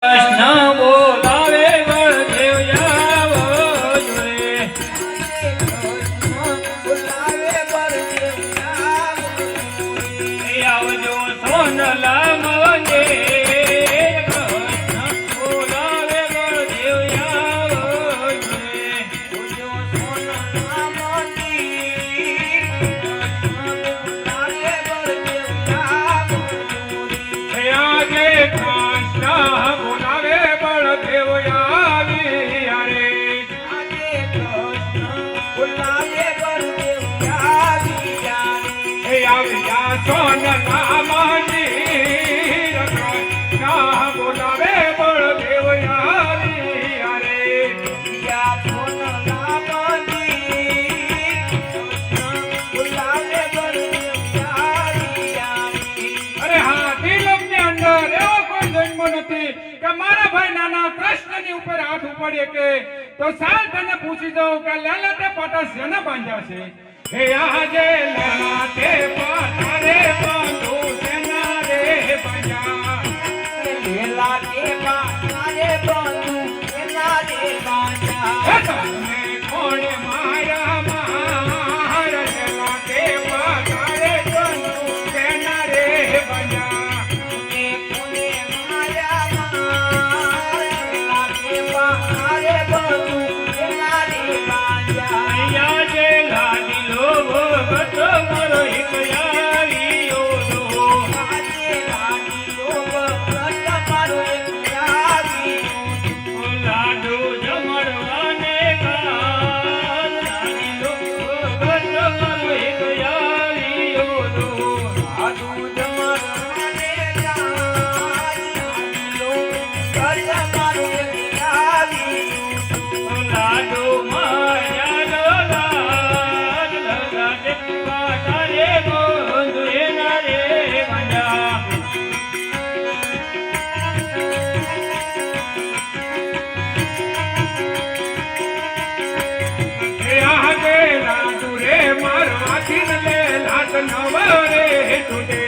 કૃષ્ણ બોલાવે બળદેવ આવો જોડે આવજો સોનલા મોંગે કૃષ્ણ બોલાવે બળદેવ આવો જોડે આજે કૃષ્ણ બોલાવે બળદેવ આવી રે આવ્યા સોનલા મંદિર કૃષ્ણ બોલાવે બળદેવ આવી રે અરે હા દિલની અંદર એવો કોઈ જન્મ નથી કે મારા ભાઈ નાના કૃષ્ણની ઉપર હાથ ઉપાડે કે તો સાલ તને પૂછી દઉં કે લેલાતે પાટા શેના બાંધ્યા છે હે આજે લેલાતે પાટા રે બાંધો શેના રે બાંધ્યા લેલાતે પાટા રે બાંધો શેના રે બાંધ્યા તમને કોણે મારા માર લેલાતે પાટા રે બાંધો શેના રે બાંધ્યા કોને માયા લેલાતે પાટા રે બાંધો શેના રે બાંધ્યા અહીંયા જે લાડી લોભ બતો મારો એક યારીઓ દો લાડુ જમડવાને કાન લાડી લોભ બતો મારો એક યારીઓ દો લાડુ માયા લાડ લગાડે પાટા રે ગોંદ એના રે મંડા આજે લાડુ રે મારવાથી લે લાટ નવ રે તૂટે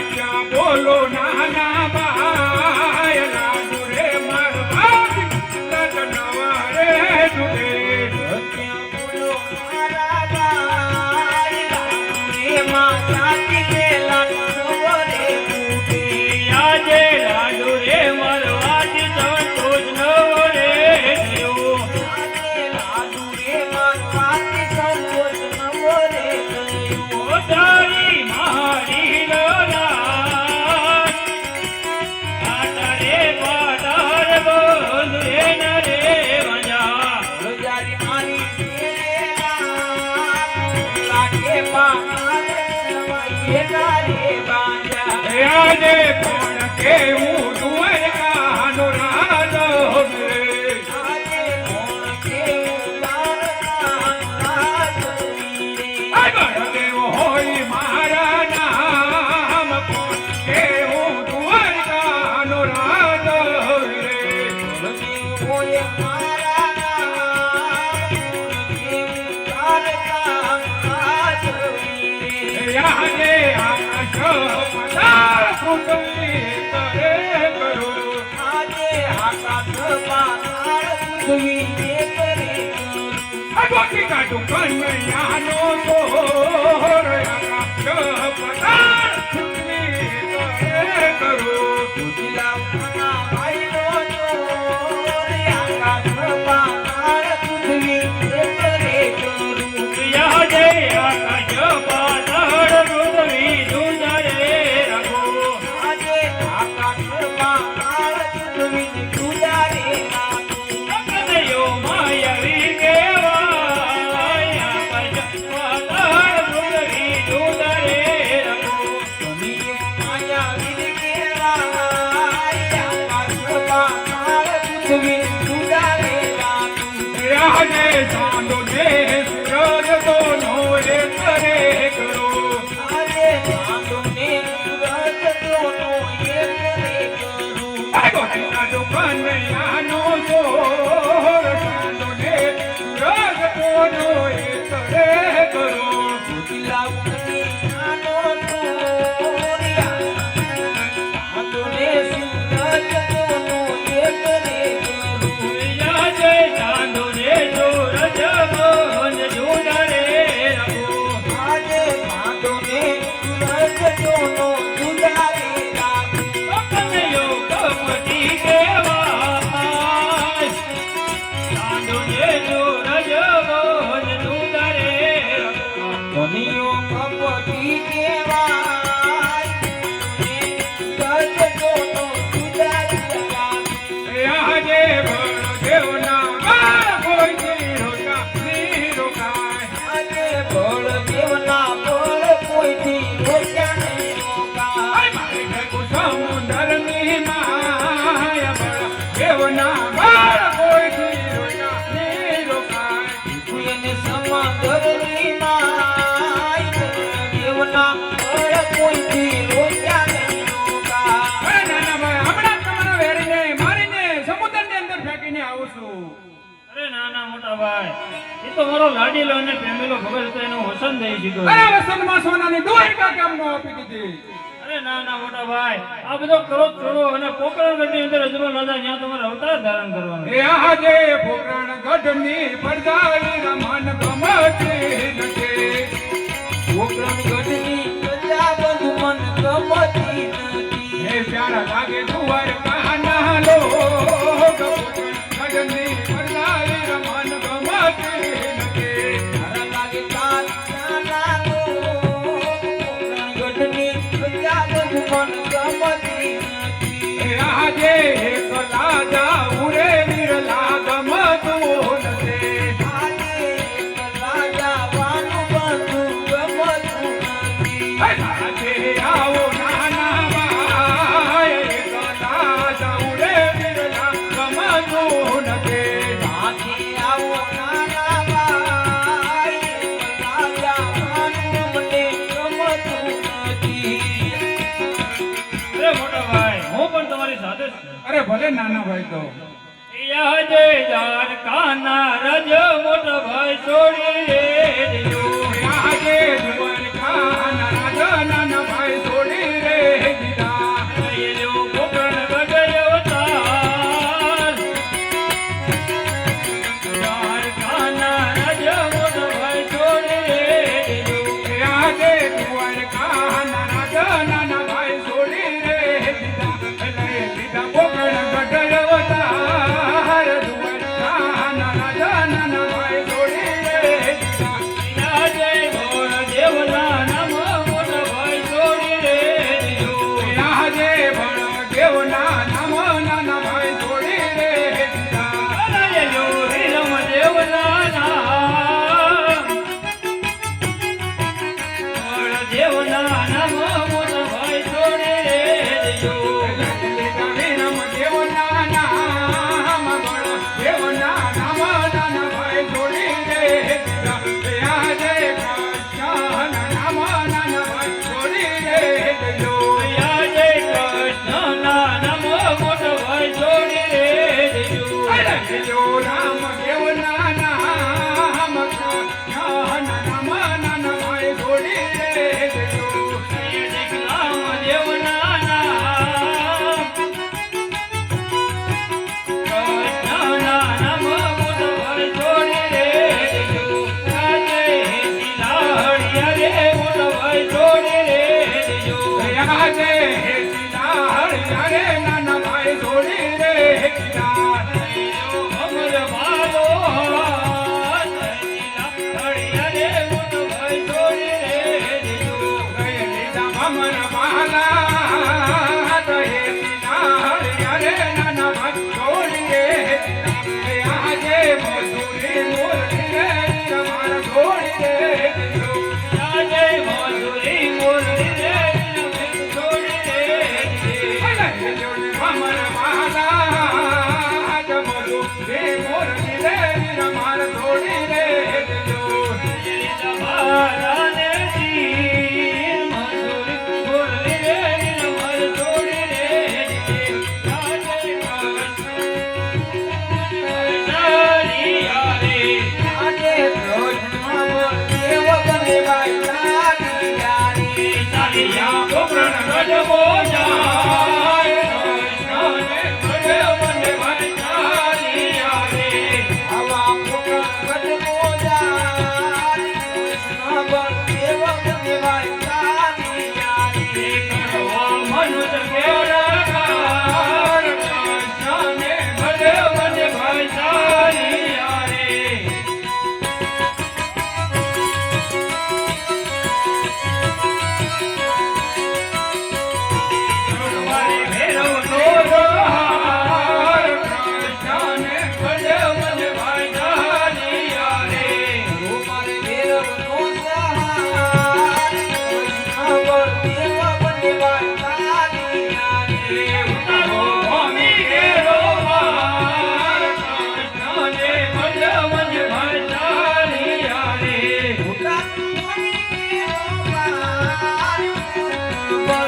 ક્યાં બોલો નાના બાય લાડુ રે મારવાથી લાટ નવ રે તૂટે આજે લાડુ રે મારવાથી સંતોષ નવ રે થયો તારી મારી લોલા આટરે પાટાર બોલ રે નરે વજા આજે કોણ કેવું દ્વારકાનો રાજો રે બળદેવ હોય મારા નામ કોણ કેવું દ્વારકાનો રાજો રે આજે આકાશ પતાળ કુંડલી કરે કરો ગોઠી કાઢું કનૈયાનો સોર આકાશ પતાળ કુંડલી કરે કરો આજે આકાશ પાતાળ પૃથ્વી જુદરે રઘો કનૈયો માયવી કેવાય આકાશ પાતાળ પૃથ્વી જુદરે રઘો આજે ચાંદો ને સૂરજ દોનો રે કરે કરો કનૈયાનો સોર ચાંદો ને સૂરજ દોનો રે કરે કરો ઈ કહેવાય ગઢ જોનો સુધારી એ આજે બળદેવના બાળ કોઈથી રોકાય આજે બળદેવના બળ કોઈથી રોક્યા નહીં રોકાય. મારે ભેગું સમુદ્રની માયા બળદેવના બાળ કોઈથી રોકાય એને સમંદરની માય બળદેવના બળ કોઈથી રોક્યા નહીં રોકાય. અરે નાના ભાઈ હમણાં તમારા વેરીને મારીને સમુદ્રની અંદર ફેંકીને આવું છું. અરે ના ના મોટા ભાઈ એ તો મારો લાડીલો અને પ્રેમેલો ખબર હતો એનો હોસન થઈ શીખ્યો. અરે વસંતમાં સોનાની દ્વારિકા કેમ ન આપી દીધી? અરે ના ના મોટા ભાઈ આ બધો કરો છોડો અને પોકરણગઢની અંદર અજરો રાજા ત્યાં તમારે અવતાર ધારણ કરવાનો. એ આજે પોકરણગઢની પરદાળી રમણ ગમતી નથી. પોકરણગઢની પ્રજા બંધુ મન ગમતી નથી. હે પ્યારા લાગે દ્વારકાના લોક પોકરણગઢની પરદાળી રમણ ગમતી નથી. તારા લાગે તારા પોકરણગઢની પ્રજા બંધુ મન ગમતી નથી. એ આજે એકલા જાઉં રે વિરલા ગમતું નથી. આજે એકલા જવાનું બંધુ ગમતું નથી. આજે આવો નાના ભાઈ એકલા જાઉં રે વિરલા ગમતું નથી. આજે આવો નાના ભાઈ એકલા જવાનું મને ગમતું નથી. અરે મોટા ભાઈ હું પણ તમારી સાથે જ છું. અરે ભલે નાના ભાઈ તો યાદે જાર કાના રજ મોટા ભાઈ છોડી રે દિયો. આજે દ્વારકાના રાજા નાના ભાઈ છોડી રે દીધા. એલો પોકરણગઢ અવતાર જાર કાના રજ મોટા ભાઈ છોડી રે દિયો. આજે દ્વારકાના રાજા નાના ભાઈ છોડી રે દીધા. લઈ લીધા પોકરણગઢ અવતાર. દ્વારકાના રાજા નાના ભાઈ છોડી રે દીધા. યાદે બળદેવના નામ મોટા ભાઈ છોડી રે દિયો. આજે બળદેવના નામ નાના ભાઈ છોડી રે દીધા. એલો રીરમ દેવના નામ બળદેવના નામ મોટા ભાઈ છોડી રે દિયો. દેવના નામ બળદેવના નામ નાના ભાઈ છોડી રે દીધા. આજે કૃષ્ણના નામ નાના ભાઈ છોડી રે દીધો. યાદે કૃષ્ણના નામ મોટા ભાઈ છોડી રે દિયો. જો રામ દેવના નામ કૃષ્ણના નામ નાના ભાઈ છોડી રે દીધો. રામ દેવના નામ કૃષ્ણના નામ મોટા ભાઈ છોડી રે દિયો. યાદે હિલાહળિયા રે મોટા ભાઈ છોડી રે દિયો. આજે સીતા રે નાના ભાઈ છોડી રે દીધા. અમર બાલો હિલાહળિયા રે મોટા ભાઈ છોડી રે દિયો. અમર મહાલા તો હે સીતા રે નાના ભાઈ છોડી રે દીધા. આજે મધુરી મોરલી રે મારા છોડી રે દીધો. યાદે મધુરી મોરલી રે છોડી રે દિયો. અમર મહાલા તો મધુરી મોરલી રે મારા છોડી રે દીધો. બાલાને જી મધુરી મોરલી રે માર છોડી રે યાદે કૃષ્ણ રે આજે કૃષ્ણ દેવ બને ભાઈ લાડી યારી. ચાલિયા પોકરણગઢ મોજા